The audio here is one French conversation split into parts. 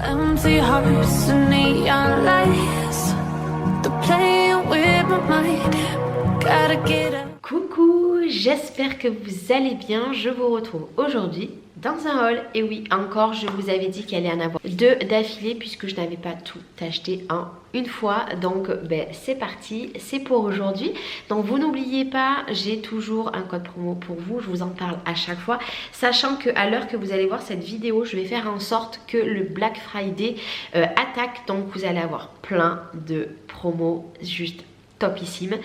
Empty hearts and neon lights, they're playing with my mind. Gotta get up. Coucou, j'espère que vous allez bien. Je vous retrouve aujourd'hui dans un haul. Et oui, encore, je vous avais dit qu'il allait en avoir deux d'affilée puisque je n'avais pas tout acheté en une fois. Donc c'est parti, c'est pour aujourd'hui. Donc vous n'oubliez pas, j'ai toujours un code promo pour vous. Je vous en parle à chaque fois, sachant que à l'heure que vous allez voir cette vidéo, je vais faire en sorte que le Black Friday attaque. Donc vous allez avoir plein de promos juste topissime.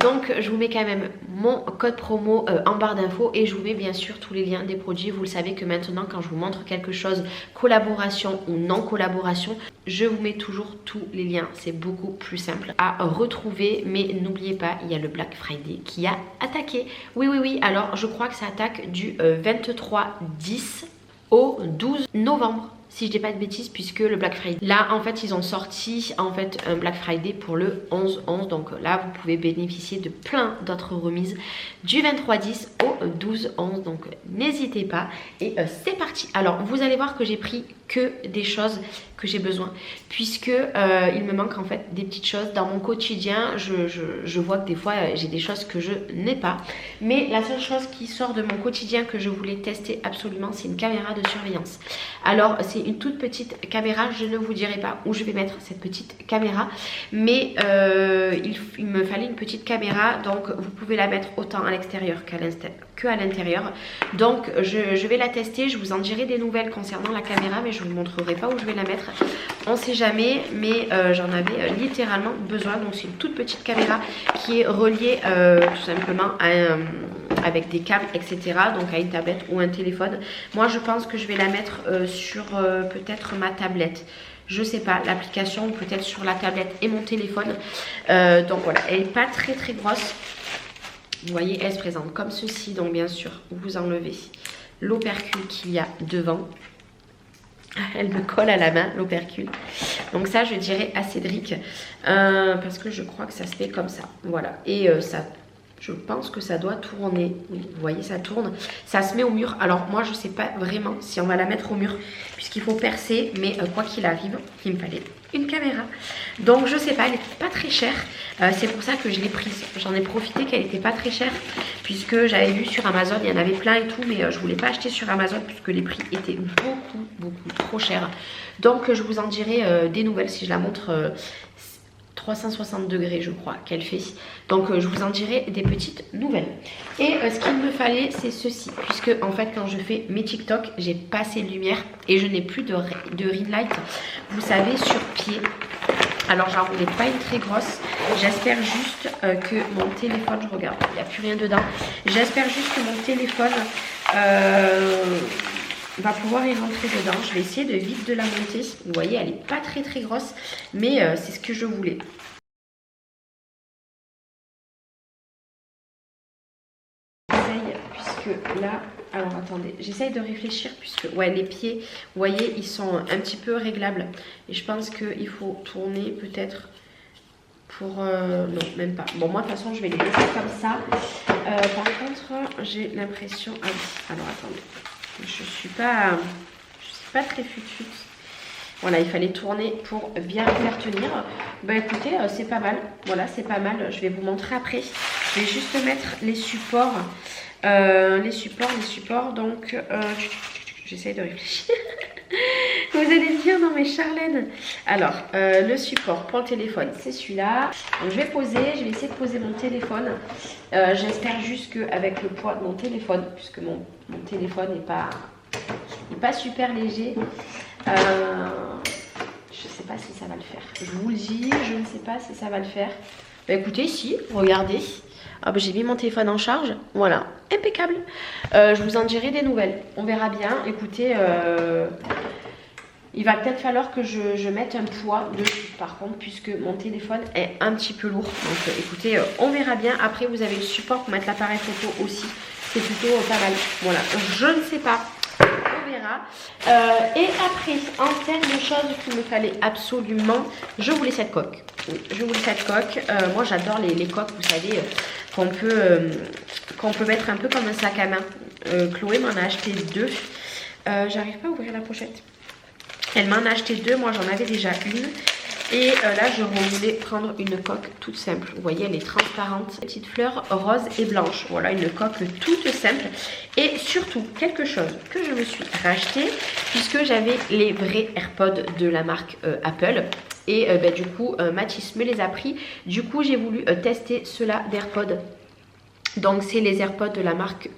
Donc je vous mets quand même mon code promo en barre d'infos et je vous mets bien sûr tous les liens des produits. Vous le savez que maintenant quand je vous montre quelque chose, collaboration ou non collaboration, je vous mets toujours tous les liens. C'est beaucoup plus simple à retrouver, mais n'oubliez pas, il y a le Black Friday qui a attaqué. Oui, alors je crois que ça attaque du 23/10 au 12 novembre. Si je dis pas de bêtises, puisque le Black Friday, là en fait ils ont sorti en fait un Black Friday pour le 11/11, donc là vous pouvez bénéficier de plein d'autres remises du 23/10 au 12/11, donc n'hésitez pas. Et c'est parti. Alors vous allez voir que j'ai pris que des choses que j'ai besoin, puisque il me manque en fait des petites choses dans mon quotidien. Je vois que des fois j'ai des choses que je n'ai pas, mais la seule chose qui sort de mon quotidien que je voulais tester absolument, c'est une caméra de surveillance. Alors c'est une toute petite caméra, je ne vous dirai pas où je vais mettre cette petite caméra, mais il me fallait une petite caméra, donc vous pouvez la mettre autant à l'extérieur qu'à l'intérieur. Donc je vais la tester, je vous en dirai des nouvelles concernant la caméra, mais je vous montrerai pas où je vais la mettre, on sait jamais, mais j'en avais littéralement besoin. Donc c'est une toute petite caméra qui est reliée tout simplement à avec des câbles etc, donc à une tablette ou un téléphone. Moi je pense que je vais la mettre sur peut-être ma tablette, je sais pas, l'application, ou peut-être sur la tablette et mon téléphone. Donc voilà, elle est pas très grosse. Vous voyez, elle se présente comme ceci. Donc bien sûr vous enlevez l'opercule qu'il y a devant. Elle me colle à la main, l'opercule. Donc ça je dirais à Cédric, parce que je crois que ça se fait comme ça. Voilà, et ça, je pense que ça doit tourner. Oui, vous voyez, ça tourne. Ça se met au mur. Alors moi je sais pas vraiment si on va la mettre au mur, puisqu'il faut percer, mais quoi qu'il arrive, il me fallait une caméra. Donc je sais pas, elle n'est pas très chère. C'est pour ça que je l'ai prise. J'en ai profité qu'elle n'était pas très chère, puisque j'avais vu sur Amazon, il y en avait plein et tout, mais je voulais pas acheter sur Amazon puisque les prix étaient beaucoup trop chers. Donc je vous en dirai des nouvelles si je la montre. 360 degrés je crois qu'elle fait. Donc je vous en dirai des petites nouvelles. Et ce qu'il me fallait, c'est ceci, puisque en fait quand je fais mes TikTok, j'ai pas assez de lumière et je n'ai plus de ring light, vous savez, sur pied. Alors j'en voulais pas une très grosse. J'espère juste que mon téléphone, je regarde, il n'y a plus rien dedans. J'espère juste que mon téléphone va pouvoir y rentrer dedans. Je vais essayer de vite de la monter. Vous voyez, elle est pas très grosse, mais c'est ce que je voulais. Puisque là, alors attendez, j'essaye de réfléchir, puisque ouais, les pieds, vous voyez, ils sont un petit peu réglables, et je pense qu'il faut tourner peut-être pour non, même pas. Bon, moi de toute façon je vais les laisser comme ça. Par contre j'ai l'impression, ah oui, alors attendez, je suis pas très fut-fut. Voilà, il fallait tourner pour bien les retenir. Bah écoutez, c'est pas mal. Voilà, c'est pas mal. Je vais vous montrer après. Je vais juste mettre les supports. Les supports. Donc, j'essaye de réfléchir. Vous allez me dire, non mais Charlène. Alors, le support pour le téléphone, c'est celui-là. Donc, je vais essayer de poser mon téléphone. J'espère juste qu'avec le poids de mon téléphone, puisque mon téléphone n'est pas super léger. Je sais pas si ça va le faire. Je vous le dis, je ne sais pas si ça va le faire. Bah écoutez, si, regardez. Ah bah, j'ai mis mon téléphone en charge. Voilà, impeccable. Je vous en dirai des nouvelles. On verra bien. Écoutez, il va peut-être falloir que je mette un poids dessus, par contre, puisque mon téléphone est un petit peu lourd. Donc écoutez, on verra bien. Après, vous avez le support pour mettre l'appareil photo aussi. C'est plutôt pas mal. Voilà, je ne sais pas. On verra. Et après, en termes de choses qu'il me fallait absolument, je voulais cette coque. Oui, je voulais cette coque. Moi, j'adore les coques, vous savez, qu'on peut mettre un peu comme un sac à main. Chloé m'en a acheté deux. J'arrive pas à ouvrir la pochette. Elle m'en a acheté 2, moi j'en avais déjà une. Et là je voulais prendre une coque toute simple. Vous voyez, elle est transparente, petite fleur rose et blanche. Voilà, une coque toute simple. Et surtout quelque chose que je me suis racheté, puisque j'avais les vrais AirPods de la marque Apple. Et du coup Mathis me les a pris. Du coup j'ai voulu tester ceux-là d'AirPods. Donc c'est les AirPods de la marque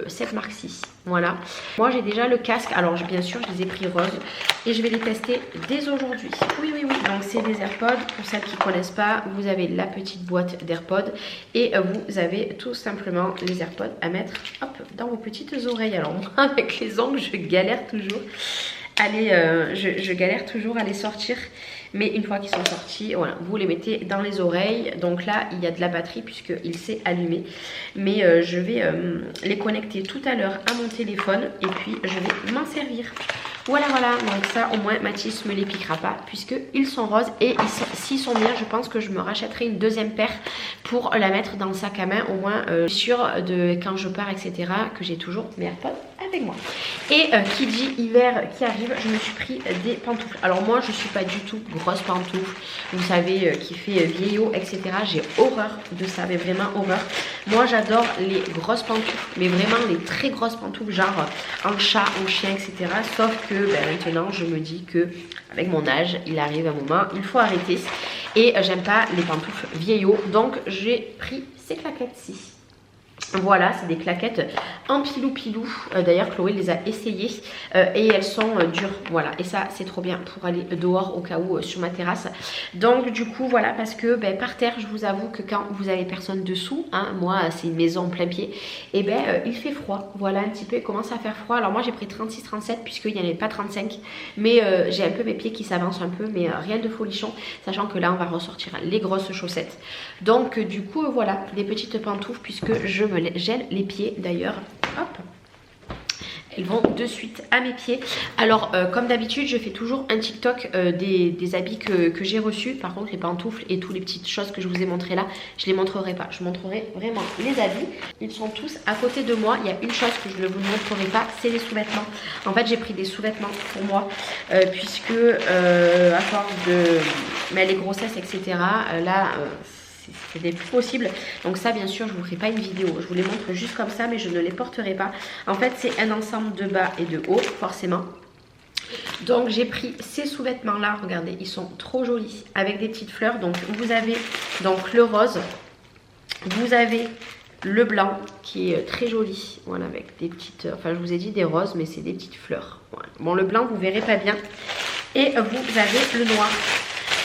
cette marque-ci. Voilà. Moi j'ai déjà le casque. Alors bien sûr je les ai pris rose. Et je vais les tester dès aujourd'hui. Oui. Donc c'est des AirPods. Pour celles qui ne connaissent pas, vous avez la petite boîte d'AirPods. Et vous avez tout simplement les AirPods à mettre hop, dans vos petites oreilles. Alors moi avec les ongles je galère toujours. Je galère toujours à les sortir. Mais une fois qu'ils sont sortis, voilà, vous les mettez dans les oreilles. Donc là, il y a de la batterie puisqu'il s'est allumé. Mais je vais les connecter tout à l'heure à mon téléphone. Et puis, je vais m'en servir. Voilà. Donc ça, au moins, Mathis ne me les piquera pas puisqu'ils sont roses. Et s'ils sont bien, je pense que je me rachèterai une deuxième paire pour la mettre dans le sac à main. Au moins, sûr de quand je pars, etc. que j'ai toujours mes AirPods avec moi. Et qui dit hiver qui arrive, je me suis pris des pantoufles. Alors moi, je suis pas du tout grosse pantoufle, vous savez, qui fait vieillot, etc. J'ai horreur de ça, mais vraiment horreur. Moi j'adore les grosses pantoufles, mais vraiment les très grosses pantoufles, genre en chat, en chien, etc. Sauf que maintenant je me dis que avec mon âge, il arrive un moment, il faut arrêter. Et j'aime pas les pantoufles vieillot, donc j'ai pris ces claquettes-ci. Voilà, c'est des claquettes en pilou. D'ailleurs, Chloé les a essayées et elles sont dures. Voilà, et ça, c'est trop bien pour aller dehors au cas où sur ma terrasse. Donc, du coup, voilà, parce que par terre, je vous avoue que quand vous avez personne dessous, hein, moi, c'est une maison en plein pied, et il fait froid. Voilà, un petit peu, il commence à faire froid. Alors, moi, j'ai pris 36-37 puisqu'il n'y en avait pas 35. Mais j'ai un peu mes pieds qui s'avancent un peu, mais rien de folichon. Sachant que là, on va ressortir les grosses chaussettes. Donc, du coup, voilà, des petites pantoufles puisque je me gèle les pieds d'ailleurs. Hop, elles vont de suite à mes pieds. Alors comme d'habitude je fais toujours un TikTok des habits que j'ai reçus. Par contre les pantoufles et toutes les petites choses que je vous ai montrées là, je les montrerai pas. Je montrerai vraiment les habits. Ils sont tous à côté de moi. Il y a une chose que je ne vous montrerai pas, c'est les sous-vêtements. En fait j'ai pris des sous-vêtements pour moi puisque à force de les grossesses, etc. Là c'était plus possible. Donc ça bien sûr je vous ferai pas une vidéo, je vous les montre juste comme ça, mais je ne les porterai pas. En fait c'est un ensemble de bas et de haut forcément. Donc j'ai pris ces sous-vêtements là, regardez, ils sont trop jolis avec des petites fleurs. Donc vous avez donc le rose, vous avez le blanc qui est très joli, voilà, avec des petites, enfin je vous ai dit des roses mais c'est des petites fleurs, voilà. Bon le blanc vous verrez pas bien. Et vous avez le noir.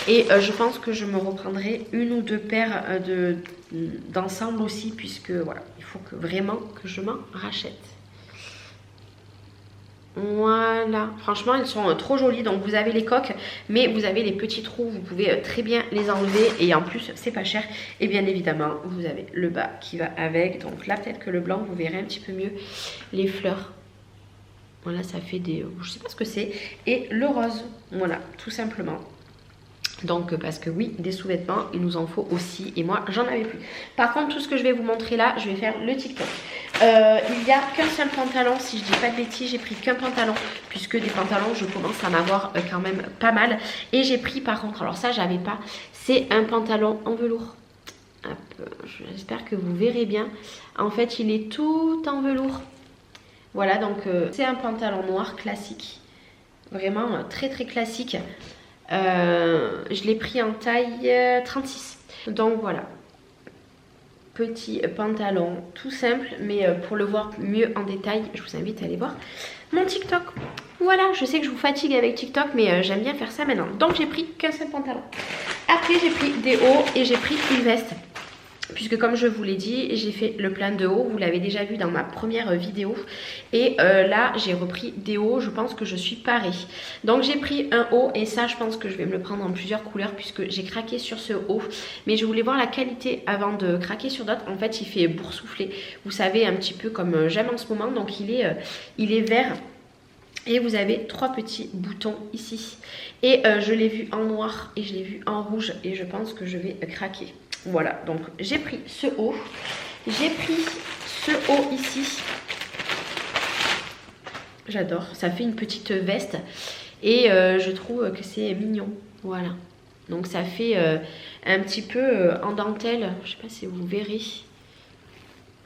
Et je pense que je me reprendrai une ou deux paires d'ensemble aussi, puisque voilà, il faut que vraiment que je m'en rachète. Voilà, franchement ils sont trop jolis. Donc vous avez les coques, mais vous avez les petits trous, vous pouvez très bien les enlever. Et en plus c'est pas cher. Et bien évidemment vous avez le bas qui va avec. Donc là peut-être que le blanc vous verrez un petit peu mieux les fleurs. Voilà, ça fait des, je sais pas ce que c'est. Et le rose, voilà, tout simplement. Donc parce que oui, des sous-vêtements, il nous en faut aussi. Et moi, j'en avais plus. Par contre, tout ce que je vais vous montrer là, je vais faire le TikTok. Il n'y a qu'un seul pantalon, si je dis pas de bêtises, j'ai pris qu'un pantalon. Puisque des pantalons, je commence à en avoir quand même pas mal. Et j'ai pris par contre, alors ça, j'avais pas, c'est un pantalon en velours. J'espère que vous verrez bien. En fait, il est tout en velours. Voilà, donc c'est un pantalon noir classique. Vraiment très très classique. Je l'ai pris en taille 36. Donc voilà. Petit pantalon tout simple. Mais pour le voir mieux en détail, je vous invite à aller voir mon TikTok. Voilà, je sais que je vous fatigue avec TikTok, mais j'aime bien faire ça maintenant. Donc j'ai pris qu'un seul pantalon. Après j'ai pris des hauts et j'ai pris une veste. Puisque comme je vous l'ai dit, j'ai fait le plein de hauts, vous l'avez déjà vu dans ma première vidéo. Et là j'ai repris des hauts, je pense que je suis parée. Donc j'ai pris un haut et ça je pense que je vais me le prendre en plusieurs couleurs puisque j'ai craqué sur ce haut. Mais je voulais voir la qualité avant de craquer sur d'autres. En fait il fait boursouflé, vous savez, un petit peu comme j'aime en ce moment. Donc il est vert. Et vous avez 3 petits boutons ici. Et je l'ai vu en noir et je l'ai vu en rouge. Et je pense que je vais craquer. Voilà, donc j'ai pris ce haut. J'ai pris ce haut ici. J'adore, ça fait une petite veste. Et je trouve que c'est mignon. Voilà. Donc ça fait un petit peu en dentelle. Je sais pas si vous verrez.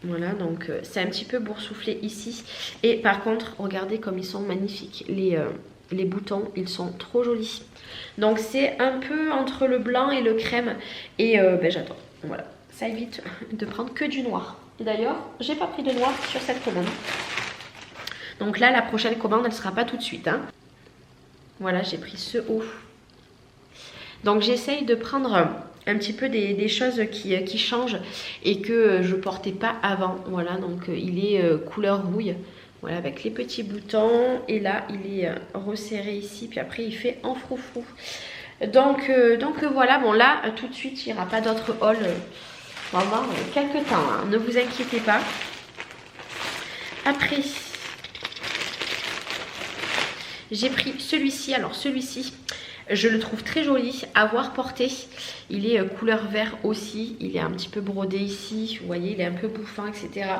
Voilà, donc c'est un petit peu boursouflé ici. Et par contre, regardez comme ils sont magnifiques. Les boutons, ils sont trop jolis. Donc c'est un peu entre le blanc et le crème. Et ben, j'adore. Voilà, ça évite de prendre que du noir. Et d'ailleurs, j'ai pas pris de noir sur cette commande. Donc là, la prochaine commande, elle sera pas tout de suite. Hein. Voilà, j'ai pris ce haut. Donc j'essaye de prendre un petit peu des choses qui changent et que je portais pas avant. Voilà, donc il est couleur rouille. Voilà, avec les petits boutons. Et là, il est resserré ici. Puis après, il fait en froufrou. Donc voilà, bon là, tout de suite, il n'y aura pas d'autre haul. On va voir quelques temps. Hein. Ne vous inquiétez pas. Après, j'ai pris celui-ci. Alors celui-ci, je le trouve très joli à voir porté. Il est couleur vert aussi. Il est un petit peu brodé ici. Vous voyez, il est un peu bouffant, etc.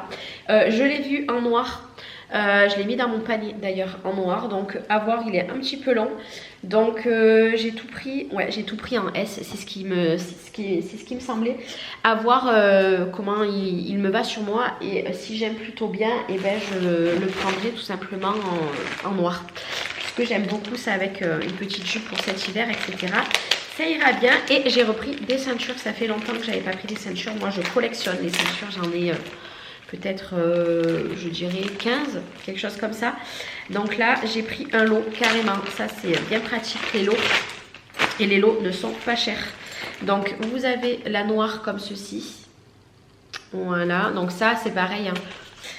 Je l'ai vu en noir. Je l'ai mis dans mon panier d'ailleurs en noir. Donc à voir, il est un petit peu long. Donc j'ai tout pris. Ouais, j'ai tout pris en S. C'est ce qui me semblait. À voir comment il me va sur moi. Et si j'aime plutôt bien, et ben je le prendrai tout simplement en noir. Que j'aime beaucoup ça avec une petite jupe pour cet hiver, etc. Ça ira bien. Et j'ai repris des ceintures. Ça fait longtemps que j'avais pas pris des ceintures. Moi, je collectionne les ceintures. J'en ai peut-être, je dirais 15, quelque chose comme ça. Donc là, j'ai pris un lot carrément. Ça, c'est bien pratique, les lots. Et les lots ne sont pas chers. Donc, vous avez la noire comme ceci. Voilà. Donc ça, c'est pareil. Hein.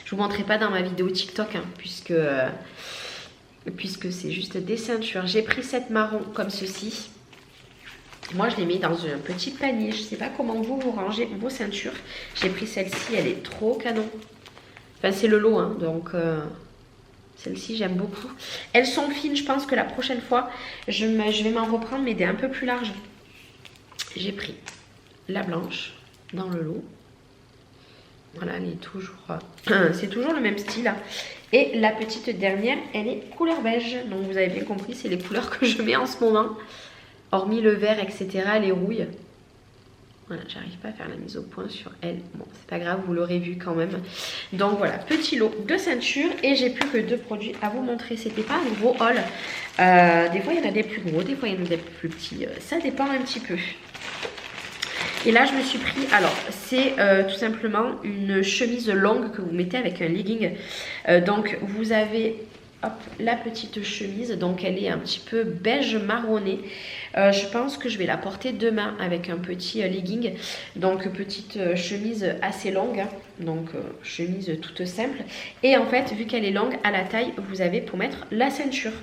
Je vous montrerai pas dans ma vidéo TikTok, hein, puisque c'est juste des ceintures. J'ai pris cette marron comme ceci. Moi, je l'ai mis dans un petit panier. Je ne sais pas comment vous rangez vos ceintures. J'ai pris celle-ci. Elle est trop canon. Enfin, c'est le lot. Hein, donc, celle-ci, j'aime beaucoup. Elles sont fines. Je pense que la prochaine fois, je vais m'en reprendre, mais des un peu plus larges. J'ai pris la blanche dans le lot. Voilà, elle est toujours... c'est toujours le même style. Hein. Et la petite dernière, elle est couleur beige. Donc vous avez bien compris, c'est les couleurs que je mets en ce moment. Hormis le vert, etc. Les rouilles. Voilà, j'arrive pas à faire la mise au point sur elle. Bon, c'est pas grave, vous l'aurez vu quand même. Donc voilà, petit lot de ceintures. Et j'ai plus que 2 produits à vous montrer. C'était pas un gros haul. Des fois, il y en a des plus gros, des fois, il y en a des plus petits. Ça dépend un petit peu. Et là, je me suis pris, alors, c'est tout simplement une chemise longue que vous mettez avec un legging. Donc, vous avez, hop, la petite chemise. Donc, elle est un petit peu beige marronné. Je pense que je vais la porter demain avec un petit legging. Donc, petite chemise assez longue. Hein. Donc, chemise toute simple. Et en fait, vu qu'elle est longue, à la taille, vous avez pour mettre la ceinture.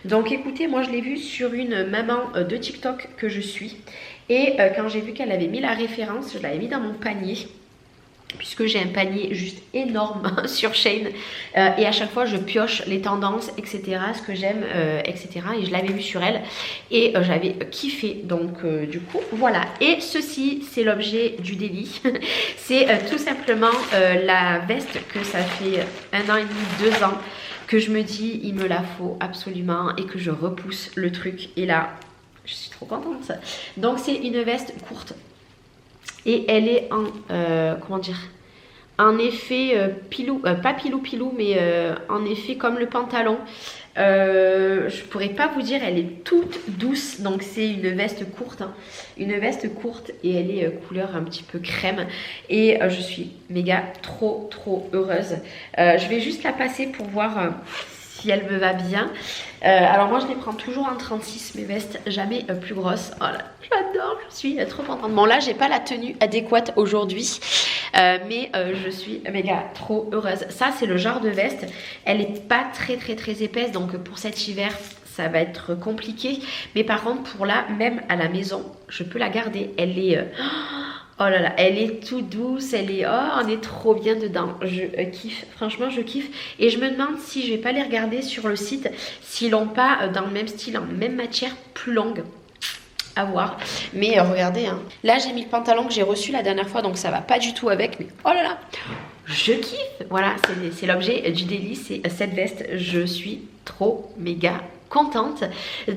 Donc, écoutez, moi, je l'ai vue sur une maman de TikTok que je suis. Et quand j'ai vu qu'elle avait mis la référence, je l'avais mis dans mon panier. Puisque j'ai un panier juste énorme sur Shein. Et à chaque fois, je pioche les tendances, etc. Ce que j'aime, etc. Et je l'avais vu sur elle. Et j'avais kiffé. Donc, du coup, voilà. Et ceci, c'est l'objet du délit. C'est tout simplement la veste que ça fait 1 an et demi, 2 ans. Que je me dis, il me la faut absolument. Et que je repousse le truc. Et là... je suis trop contente. Donc c'est une veste courte. Et elle est en, comment dire, en effet pilou, pas pilou, mais en effet comme le pantalon. Je pourrais pas vous dire, elle est toute douce. Donc c'est une veste courte. Hein. Une veste courte et elle est couleur un petit peu crème. Et je suis méga trop heureuse. Je vais juste la passer pour voir... si elle me va bien. Alors moi je les prends toujours en 36 mes vestes, jamais plus grosses. Oh là, j'adore, je suis trop contente. Bon là j'ai pas la tenue adéquate aujourd'hui, mais je suis méga trop heureuse. Ça c'est le genre de veste, elle est pas très épaisse, donc pour cet hiver ça va être compliqué. Mais par contre pour là, même à la maison, je peux la garder. Elle est... oh là là, elle est toute douce, elle est... oh, on est trop bien dedans. Je kiffe, franchement, je kiffe. Et je me demande si je vais pas les regarder sur le site, s'ils l'ont pas dans le même style, en même matière, plus longue. À voir. Mais regardez, hein. Là, j'ai mis le pantalon que j'ai reçu la dernière fois, donc ça va pas du tout avec. Mais oh là là, je kiffe. Voilà, c'est l'objet du délit, c'est cette veste. Je suis trop méga contente.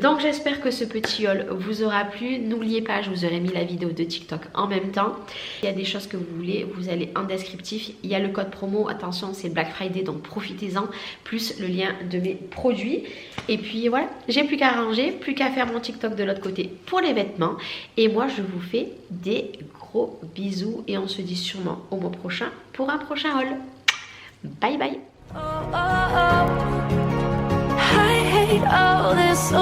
Donc j'espère que ce petit haul vous aura plu. N'oubliez pas, je vous aurai mis la vidéo de TikTok en même temps. Il y a des choses que vous voulez, vous allez en descriptif. Il y a le code promo, attention c'est Black Friday donc profitez-en, plus le lien de mes produits. Et puis voilà, j'ai plus qu'à ranger, plus qu'à faire mon TikTok de l'autre côté pour les vêtements. Et moi je vous fais des gros bisous et on se dit sûrement au mois prochain pour un prochain haul. Bye bye. Oh, oh, oh. I hate all this